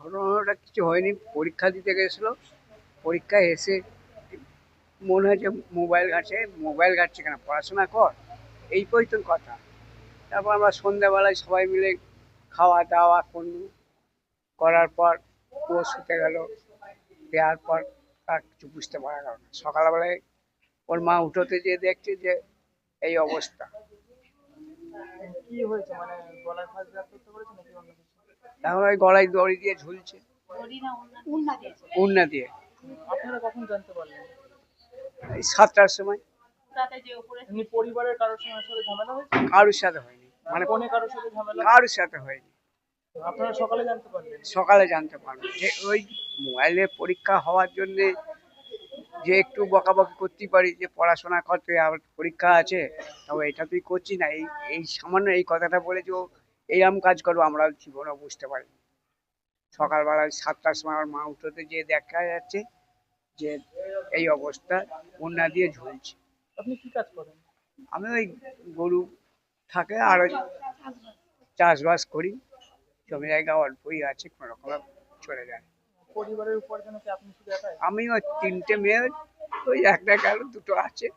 ঘটনাটা কিছু হয়নি, পরীক্ষা দিতে গেছিল। পরীক্ষায় এসে মনে হয়েছে মোবাইল ঘাটছে কেন, পড়াশোনা কর, এই পর্যন্ত কথা। তারপর আমরা সন্ধ্যাবেলায় সবাই মিলে খাওয়া দাওয়া করলুম, করার পর ও শুতে গেল। দেওয়ার পর আর কিছু বুঝতে পারা গেল না। সকালবেলায় ওর মা উঠোতে যেয়ে দেখছে যে এই অবস্থা। কি হয়েছে, মানে গলায় ফাঁস দেওয়ার চেষ্টা করেছে নাকি অন্য কিছু? এখন ওই গলায় দড়ি দিয়ে ঝুলছে, উন্না দিয়ে। আপনারা কখন জানতে পারলেন? এই 7টার সময়। এমনি পরিবারের কারোর সঙ্গে সাথে ঝামেলা হয়েছে? কারোর সাথে হয়নি, মানে ফোনে কারোর সাথে ঝামেলা? কারোর সাথে হয়নি। আপনারা সকালে জানতে পারলেন? সকালে জানতে পারবো যে ওই মোবাইলে পরীক্ষা হওয়ার জন্যে যে একটু বকাবকি করতেই পারি যে পড়াশোনা করতে, আবার পরীক্ষা আছে, তবে এটা তুই করছিস না, এই এই সামান্য এই কথাটা বলে যে ও এইরকম কাজ করবো আমরা জীবনেও বুঝতে পারি। সকালবেলায় 7টার সময় আমার মা উঠোতে যেয়ে দেখা যাচ্ছে যে এই অবস্থা, কন্যা দিয়ে ঝুলছে। আপনি কি কাজ করেন? আমি ওই গরু থাকে আর ওই চাষবাস করি, জমি জায়গা অল্পই আছে, কোনো রকম চলে যায়। পরিবারের উপার্জনে কি আপনি শুধু একাই? আমি ওই 3টে মেয়ে, ওই একটা গেল, দুটো আছে।